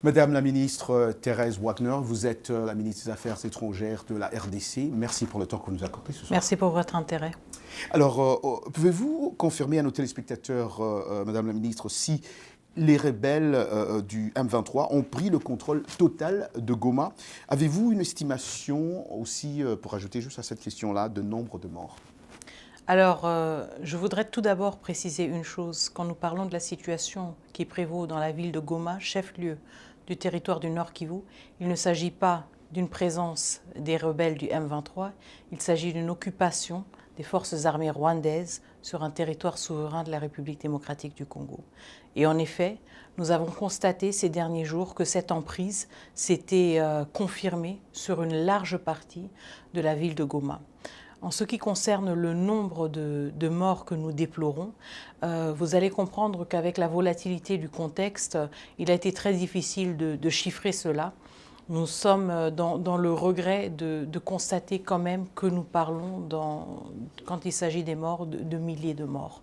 Madame la ministre Thérèse Wagner, vous êtes la ministre des Affaires étrangères de la RDC. Merci pour le temps que vous nous accordez ce soir. Merci pour votre intérêt. Alors, pouvez-vous confirmer à nos téléspectateurs, Madame la ministre, si les rebelles du M23 ont pris le contrôle total de Goma? Avez-vous une estimation aussi, pour ajouter juste à cette question-là, de nombre de morts? Alors, je voudrais tout d'abord préciser une chose. Quand nous parlons de la situation qui prévaut dans la ville de Goma, chef-lieu du territoire du Nord Kivu, il ne s'agit pas d'une présence des rebelles du M23, il s'agit d'une occupation des forces armées rwandaises sur un territoire souverain de la République démocratique du Congo. Et en effet, nous avons constaté ces derniers jours que cette emprise s'était confirmée sur une large partie de la ville de Goma. En ce qui concerne le nombre de morts que nous déplorons, vous allez comprendre qu'avec la volatilité du contexte, il a été très difficile de chiffrer cela. Nous sommes dans le regret de constater quand même que nous parlons, quand il s'agit des morts, de milliers de morts.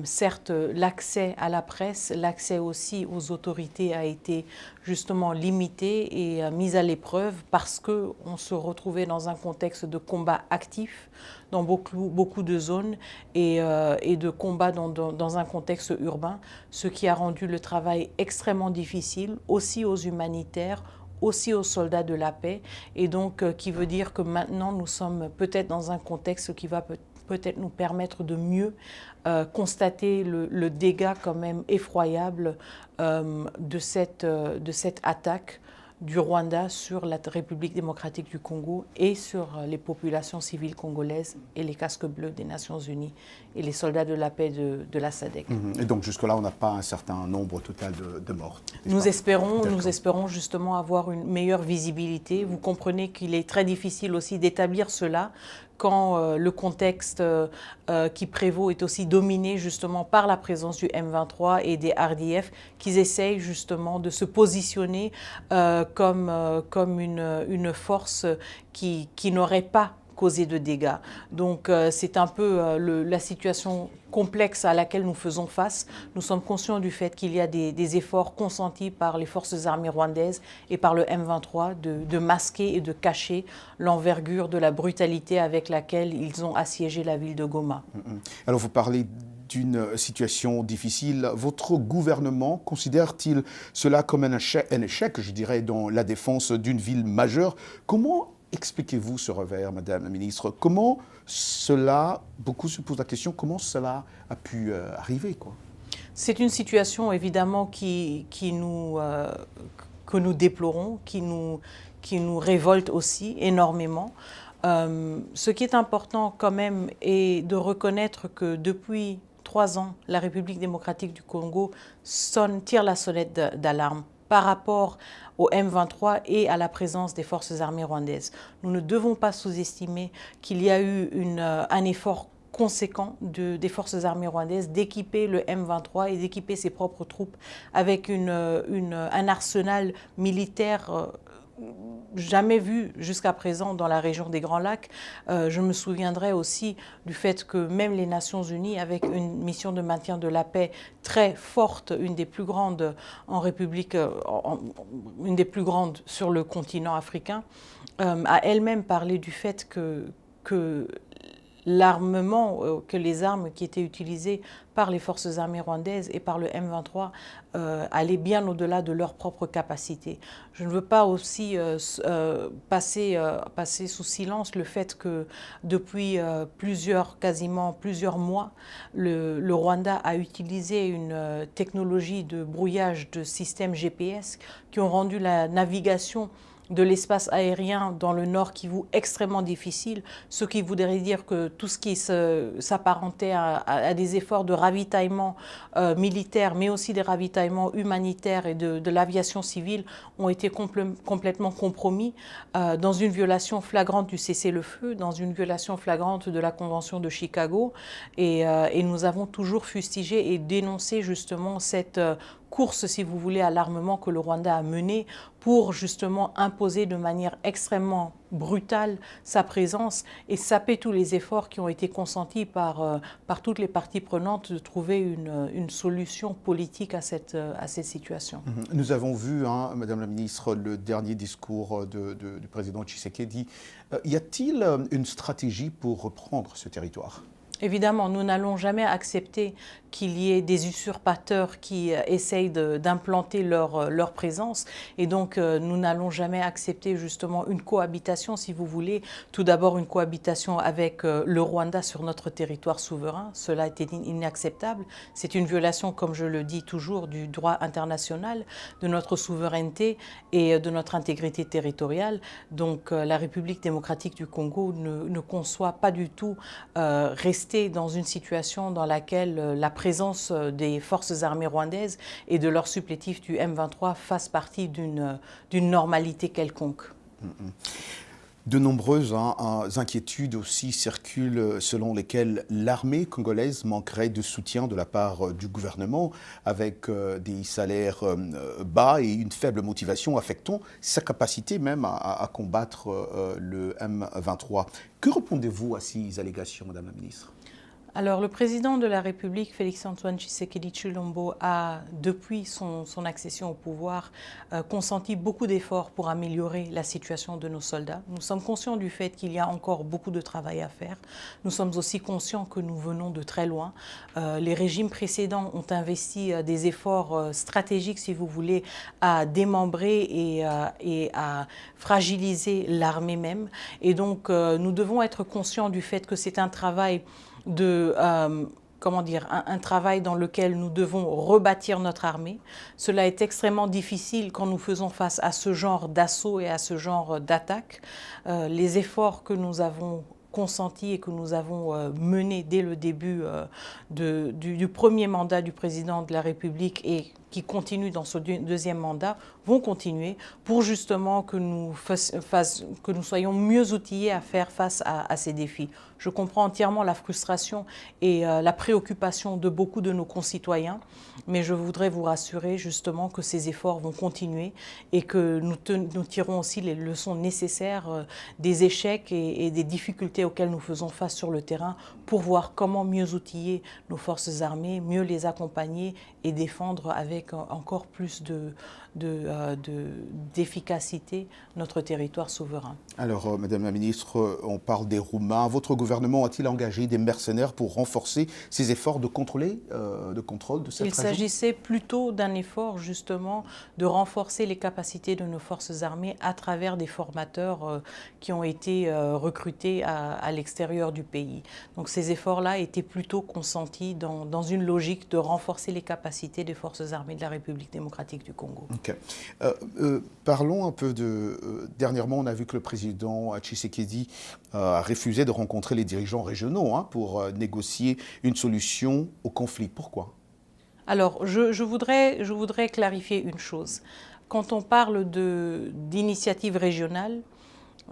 Certes, l'accès à la presse, l'accès aussi aux autorités a été justement limité et mis à l'épreuve parce qu'on se retrouvait dans un contexte de combat actif dans beaucoup de zones et de combat dans un contexte urbain, ce qui a rendu le travail extrêmement difficile, aussi aux humanitaires, aussi aux soldats de la paix, et donc qui veut dire que maintenant nous sommes peut-être dans un contexte qui va peut-être nous permettre de mieux constater le dégât quand même effroyable de cette attaque du Rwanda sur la République démocratique du Congo et sur les populations civiles congolaises et les casques bleus des Nations Unies et les soldats de la paix de la SADC. Et donc jusque-là, on n'a pas un certain nombre total de morts? Nous espérons justement avoir une meilleure visibilité. Vous comprenez qu'il est très difficile aussi d'établir cela quand le contexte qui prévaut est aussi dominé justement par la présence du M23 et des RDF qui essayent justement de se positionner comme une force qui n'aurait pas causé de dégâts. Donc c'est un peu la situation complexe à laquelle nous faisons face. Nous sommes conscients du fait qu'il y a des efforts consentis par les forces armées rwandaises et par le M23 de masquer et de cacher l'envergure de la brutalité avec laquelle ils ont assiégé la ville de Goma. Alors vous parlez d'une situation difficile. Votre gouvernement considère-t-il cela comme un échec, je dirais, dans la défense d'une ville majeure? Comment expliquez-vous ce revers, Madame la Ministre? Comment cela, beaucoup se posent la question, comment cela a pu arriver, quoi? C'est une situation évidemment que nous déplorons, qui nous révolte aussi énormément. Ce qui est important quand même est de reconnaître que depuis 3 ans, la République démocratique du Congo tire la sonnette d'alarme par rapport au M23 et à la présence des forces armées rwandaises. Nous ne devons pas sous-estimer qu'il y a eu un effort conséquent des forces armées rwandaises d'équiper le M23 et d'équiper ses propres troupes avec un arsenal militaire jamais vu jusqu'à présent dans la région des Grands Lacs. Je me souviendrai aussi du fait que même les Nations Unies, avec une mission de maintien de la paix très forte, une des plus grandes en République, une des plus grandes sur le continent africain, a elle-même parlé du fait que l'armement, que les armes qui étaient utilisées par les forces armées rwandaises et par le M23 allaient bien au-delà de leurs propres capacités. Je ne veux pas aussi passer sous silence le fait que depuis quasiment plusieurs mois, le Rwanda a utilisé une technologie de brouillage de systèmes GPS qui ont rendu la navigation de l'espace aérien dans le Nord Kivu extrêmement difficile, ce qui voudrait dire que tout ce qui s'apparentait à des efforts de ravitaillement militaire, mais aussi des ravitaillements humanitaires et de l'aviation civile ont été complètement compromis dans une violation flagrante du cessez-le-feu, dans une violation flagrante de la Convention de Chicago. Et nous avons toujours fustigé et dénoncé justement cette course, si vous voulez, à l'armement que le Rwanda a menée pour justement imposer de manière extrêmement brutale sa présence et saper tous les efforts qui ont été consentis par toutes les parties prenantes de trouver une solution politique à cette situation. Nous avons vu, hein, Madame la Ministre, le dernier discours du président Tshisekedi. Y a-t-il une stratégie pour reprendre ce territoire ? Évidemment, nous n'allons jamais accepter qu'il y ait des usurpateurs qui essayent d'implanter leur présence. Et donc, nous n'allons jamais accepter justement une cohabitation, si vous voulez. Tout d'abord, une cohabitation avec le Rwanda sur notre territoire souverain. Cela était inacceptable. C'est une violation, comme je le dis toujours, du droit international, de notre souveraineté et de notre intégrité territoriale. Donc, la République démocratique du Congo ne conçoit pas du tout rester dans une situation dans laquelle la présence des forces armées rwandaises et de leurs supplétifs du M23 fasse partie d'une normalité quelconque. De nombreuses inquiétudes aussi circulent selon lesquelles l'armée congolaise manquerait de soutien de la part du gouvernement avec des salaires bas et une faible motivation affectant sa capacité même à combattre le M23. Que répondez-vous à ces allégations, Madame la Ministre ? Alors, le président de la République, Félix-Antoine Tshisekedi Tshilombo, a, depuis son accession au pouvoir, consenti beaucoup d'efforts pour améliorer la situation de nos soldats. Nous sommes conscients du fait qu'il y a encore beaucoup de travail à faire. Nous sommes aussi conscients que nous venons de très loin. Les régimes précédents ont investi des efforts stratégiques, si vous voulez, à démembrer et à fragiliser l'armée même. Et donc, nous devons être conscients du fait que c'est un travail un travail dans lequel nous devons rebâtir notre armée. Cela est extrêmement difficile quand nous faisons face à ce genre d'assaut et à ce genre d'attaque. Les efforts que nous avons consentis et que nous avons menés dès le début du premier mandat du président de la République et qui continuent dans ce deuxième mandat vont continuer pour justement que nous soyons mieux outillés à faire face à ces défis. Je comprends entièrement la frustration et la préoccupation de beaucoup de nos concitoyens, mais je voudrais vous rassurer justement que ces efforts vont continuer et que nous tirons aussi les leçons nécessaires des échecs et des difficultés auxquelles nous faisons face sur le terrain pour voir comment mieux outiller nos forces armées, mieux les accompagner et défendre avec encore plus d'efficacité notre territoire souverain. Alors, Madame la Ministre, on parle des Roumains. Votre gouvernement a-t-il engagé des mercenaires pour renforcer ses efforts de contrôle de cette région ? Il s'agissait plutôt d'un effort, justement, de renforcer les capacités de nos forces armées à travers des formateurs qui ont été recrutés à l'extérieur du pays. Donc, ces efforts-là étaient plutôt consentis dans une logique de renforcer les capacités des forces armées de la République démocratique du Congo. Okay. Parlons un peu dernièrement, on a vu que le président Tshisekedi a refusé de rencontrer les dirigeants régionaux pour négocier une solution au conflit. Pourquoi ? Alors, je voudrais clarifier une chose. Quand on parle d'initiative régionale,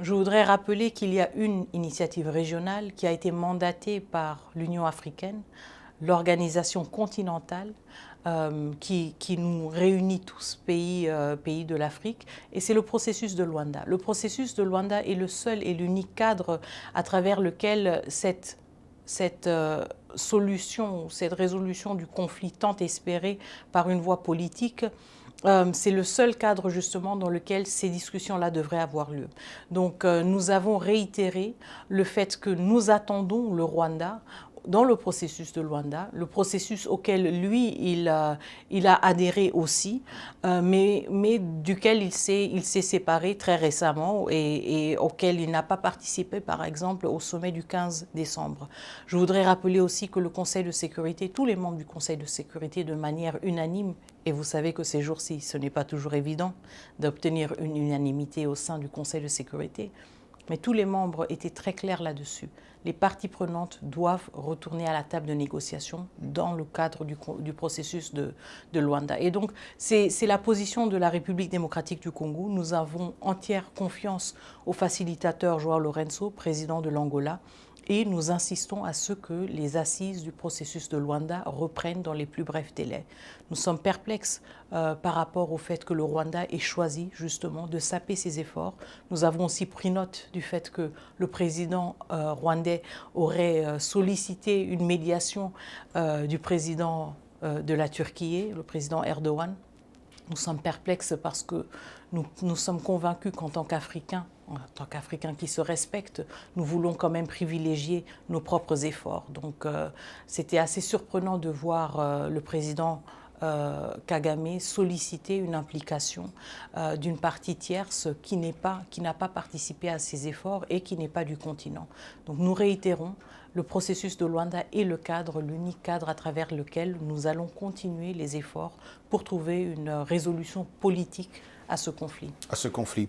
je voudrais rappeler qu'il y a une initiative régionale qui a été mandatée par l'Union africaine, l'organisation continentale, qui nous réunit tous, pays de l'Afrique, et c'est le processus de Luanda. Le processus de Luanda est le seul et l'unique cadre à travers lequel cette solution, cette résolution du conflit tant espérée par une voie politique, c'est le seul cadre justement dans lequel ces discussions-là devraient avoir lieu. Donc nous avons réitéré le fait que nous attendons le Rwanda dans le processus de Luanda, le processus auquel lui, il a adhéré aussi, mais duquel il s'est séparé très récemment et auquel il n'a pas participé, par exemple, au sommet du 15 décembre. Je voudrais rappeler aussi que le Conseil de sécurité, tous les membres du Conseil de sécurité, de manière unanime, et vous savez que ces jours-ci, ce n'est pas toujours évident d'obtenir une unanimité au sein du Conseil de sécurité, mais tous les membres étaient très clairs là-dessus. Les parties prenantes doivent retourner à la table de négociation dans le cadre du processus de Luanda. Et donc, c'est la position de la République démocratique du Congo. Nous avons entière confiance au facilitateur João Lourenço, président de l'Angola, Et nous insistons à ce que les assises du processus de Luanda reprennent dans les plus brefs délais. Nous sommes perplexes par rapport au fait que le Rwanda ait choisi justement de saper ses efforts. Nous avons aussi pris note du fait que le président rwandais aurait sollicité une médiation du président de la Turquie, le président Erdogan. Nous sommes perplexes parce que nous sommes convaincus qu'en tant qu'Africains qui se respectent, nous voulons quand même privilégier nos propres efforts. Donc c'était assez surprenant de voir le président Kagame solliciter une implication d'une partie tierce qui n'a pas participé à ces efforts et qui n'est pas du continent. Donc nous réitérons, le processus de Luanda est le cadre, l'unique cadre à travers lequel nous allons continuer les efforts pour trouver une résolution politique à ce conflit. À ce conflit.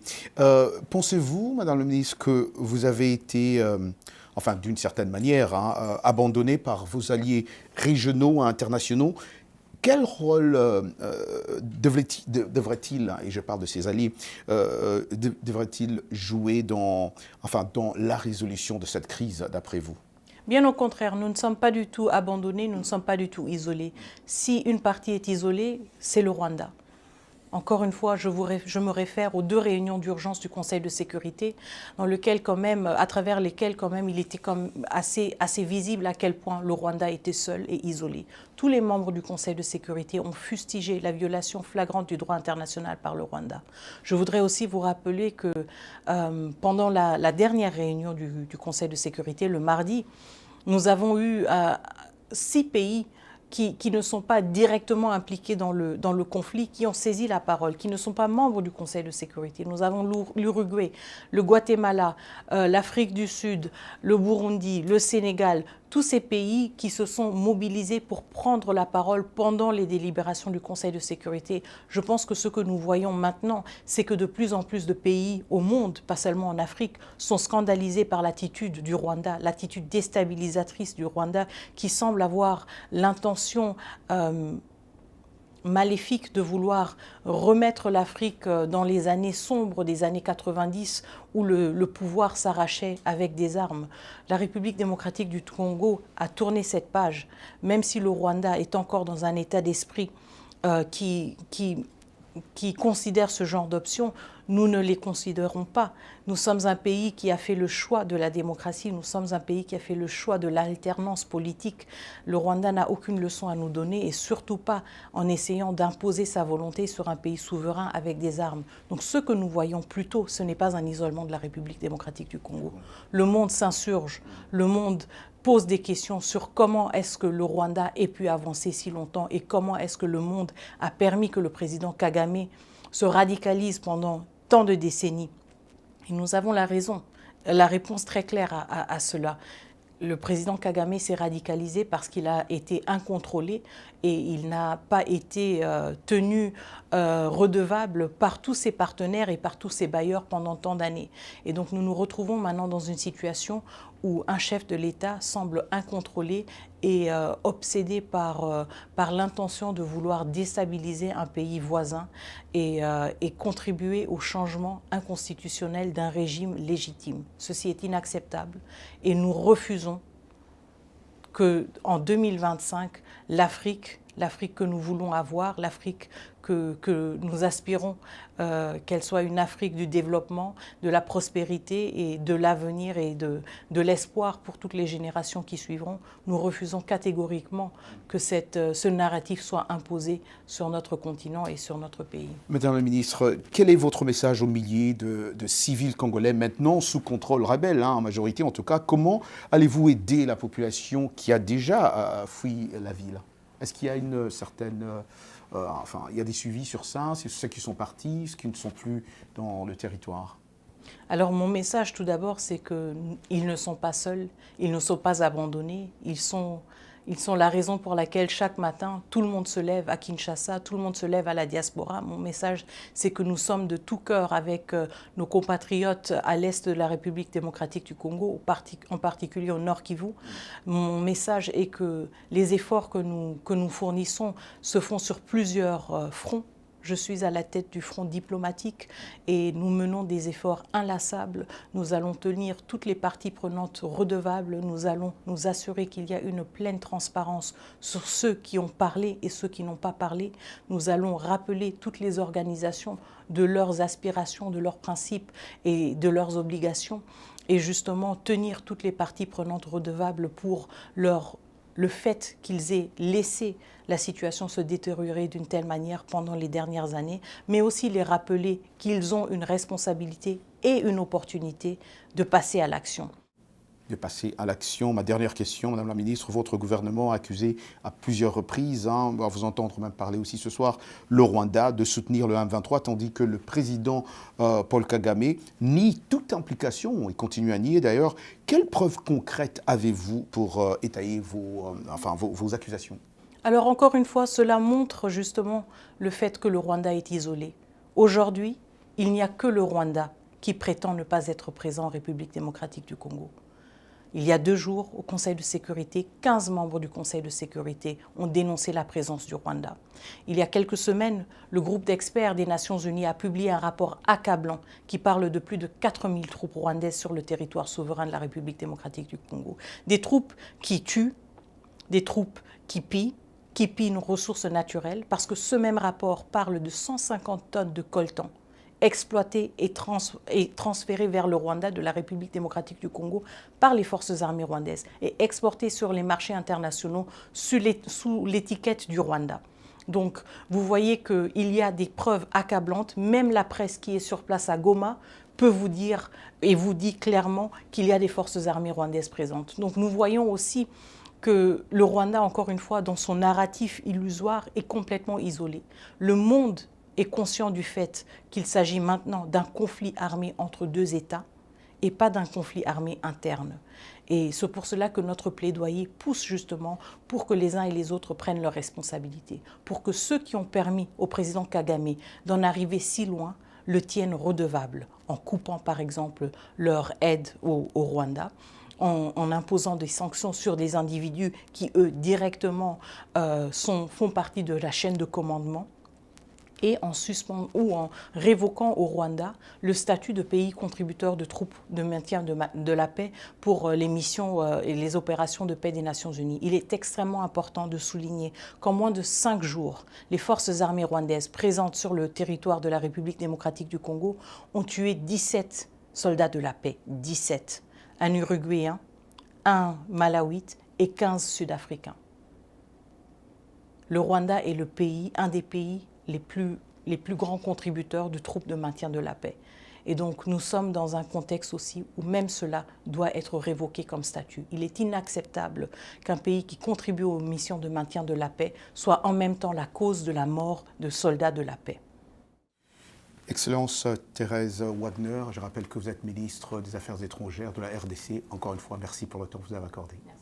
Pensez-vous, Madame la Ministre, que vous avez été, enfin d'une certaine manière, abandonné par vos alliés régionaux et internationaux? Quel rôle devrait-il, et je parle de ses alliés, devrait-il jouer dans la résolution de cette crise, d'après vous? Bien au contraire, nous ne sommes pas du tout abandonnés, nous ne sommes pas du tout isolés. Si une partie est isolée, c'est le Rwanda. Encore une fois, je me réfère aux 2 réunions d'urgence du Conseil de sécurité, dans lequel, quand même, à travers lesquelles quand même, il était assez visible à quel point le Rwanda était seul et isolé. Tous les membres du Conseil de sécurité ont fustigé la violation flagrante du droit international par le Rwanda. Je voudrais aussi vous rappeler que pendant la dernière réunion du Conseil de sécurité, le mardi, nous avons eu 6 pays qui ne sont pas directement impliqués dans le conflit, qui ont saisi la parole, qui ne sont pas membres du Conseil de sécurité. Nous avons l'Uruguay, le Guatemala, l'Afrique du Sud, le Burundi, le Sénégal, tous ces pays qui se sont mobilisés pour prendre la parole pendant les délibérations du Conseil de sécurité. Je pense que ce que nous voyons maintenant, c'est que de plus en plus de pays au monde, pas seulement en Afrique, sont scandalisés par l'attitude du Rwanda, l'attitude déstabilisatrice du Rwanda, qui semble avoir l'intention maléfique de vouloir remettre l'Afrique dans les années sombres des années 90 où le pouvoir s'arrachait avec des armes. La République démocratique du Congo a tourné cette page, même si le Rwanda est encore dans un état d'esprit qui considère ce genre d'options. Nous ne les considérons pas. Nous sommes un pays qui a fait le choix de la démocratie, nous sommes un pays qui a fait le choix de l'alternance politique. Le Rwanda n'a aucune leçon à nous donner et surtout pas en essayant d'imposer sa volonté sur un pays souverain avec des armes. Donc ce que nous voyons plutôt, ce n'est pas un isolement de la République démocratique du Congo. Le monde s'insurge, le monde pose des questions sur comment est-ce que le Rwanda ait pu avancer si longtemps et comment est-ce que le monde a permis que le président Kagame se radicalise pendant tant de décennies. Et nous avons la réponse très claire à cela. Le président Kagame s'est radicalisé parce qu'il a été incontrôlé et il n'a pas été tenu redevable par tous ses partenaires et par tous ses bailleurs pendant tant d'années. Et donc nous nous retrouvons maintenant dans une situation où un chef de l'État semble incontrôlé et obsédé par l'intention de vouloir déstabiliser un pays voisin et contribuer au changement inconstitutionnel d'un régime légitime. Ceci est inacceptable et nous refusons qu'en 2025, l'Afrique que nous voulons avoir, l'Afrique que nous aspirons, qu'elle soit une Afrique du développement, de la prospérité et de l'avenir et de l'espoir pour toutes les générations qui suivront, nous refusons catégoriquement que ce narratif soit imposé sur notre continent et sur notre pays. Madame la Ministre, quel est votre message aux milliers de civils congolais maintenant sous contrôle rebelle, en majorité en tout cas? Comment allez-vous aider la population qui a déjà fui la ville? Est-ce qu'il y a une certaine... il y a des suivis sur ça, c'est ceux qui sont partis, ceux qui ne sont plus dans le territoire? Alors mon message tout d'abord, c'est qu'ils ne sont pas seuls, ils ne sont pas abandonnés, ils sont la raison pour laquelle chaque matin, tout le monde se lève à Kinshasa, tout le monde se lève à la diaspora. Mon message, c'est que nous sommes de tout cœur avec nos compatriotes à l'est de la République démocratique du Congo, en particulier au Nord Kivu. Mon message est que les efforts que nous fournissons se font sur plusieurs fronts. Je suis à la tête du front diplomatique et nous menons des efforts inlassables. Nous allons tenir toutes les parties prenantes redevables. Nous allons nous assurer qu'il y a une pleine transparence sur ceux qui ont parlé et ceux qui n'ont pas parlé. Nous allons rappeler toutes les organisations de leurs aspirations, de leurs principes et de leurs obligations. Et justement, tenir toutes les parties prenantes redevables pour le fait qu'ils aient laissé la situation se détériorer d'une telle manière pendant les dernières années, mais aussi les rappeler qu'ils ont une responsabilité et une opportunité de passer à l'action. De passer à l'action. Ma dernière question, Madame la Ministre, votre gouvernement a accusé à plusieurs reprises, on va vous entendre même parler aussi ce soir, le Rwanda de soutenir le M23, tandis que le président Paul Kagame nie toute implication, il continue à nier d'ailleurs. Quelles preuves concrètes avez-vous pour étayer vos accusations? Alors encore une fois, cela montre justement le fait que le Rwanda est isolé. Aujourd'hui, il n'y a que le Rwanda qui prétend ne pas être présent en République démocratique du Congo. Il y a 2 jours, au Conseil de sécurité, 15 membres du Conseil de sécurité ont dénoncé la présence du Rwanda. Il y a quelques semaines, le groupe d'experts des Nations Unies a publié un rapport accablant qui parle de plus de 4000 troupes rwandaises sur le territoire souverain de la République démocratique du Congo. Des troupes qui tuent, des troupes qui pillent nos ressources naturelles, parce que ce même rapport parle de 150 tonnes de coltan exploitées et transférées vers le Rwanda de la République démocratique du Congo par les forces armées rwandaises et exportées sur les marchés internationaux sous l'étiquette du Rwanda. Donc, vous voyez qu'il y a des preuves accablantes. Même la presse qui est sur place à Goma peut vous dire et vous dit clairement qu'il y a des forces armées rwandaises présentes. Donc, nous voyons aussi que le Rwanda, encore une fois, dans son narratif illusoire, est complètement isolé. Le monde est conscient du fait qu'il s'agit maintenant d'un conflit armé entre 2 États et pas d'un conflit armé interne. Et c'est pour cela que notre plaidoyer pousse justement pour que les uns et les autres prennent leurs responsabilités, pour que ceux qui ont permis au président Kagame d'en arriver si loin le tiennent redevable, en coupant par exemple leur aide au Rwanda, en imposant des sanctions sur des individus qui, eux, directement font partie de la chaîne de commandement, et en suspendant ou en révoquant au Rwanda le statut de pays contributeur de troupes de maintien de la paix pour les missions et les opérations de paix des Nations Unies. Il est extrêmement important de souligner qu'en moins de 5 jours, les forces armées rwandaises présentes sur le territoire de la République démocratique du Congo ont tué 17 soldats de la paix, 17. Un Uruguayen, un Malawite et 15 Sud-Africains. Le Rwanda est un des pays les plus grands contributeurs de troupes de maintien de la paix. Et donc nous sommes dans un contexte aussi où même cela doit être révoqué comme statut. Il est inacceptable qu'un pays qui contribue aux missions de maintien de la paix soit en même temps la cause de la mort de soldats de la paix. Excellence Thérèse Wagner, je rappelle que vous êtes ministre des Affaires étrangères de la RDC. Encore une fois, merci pour le temps que vous avez accordé. Merci.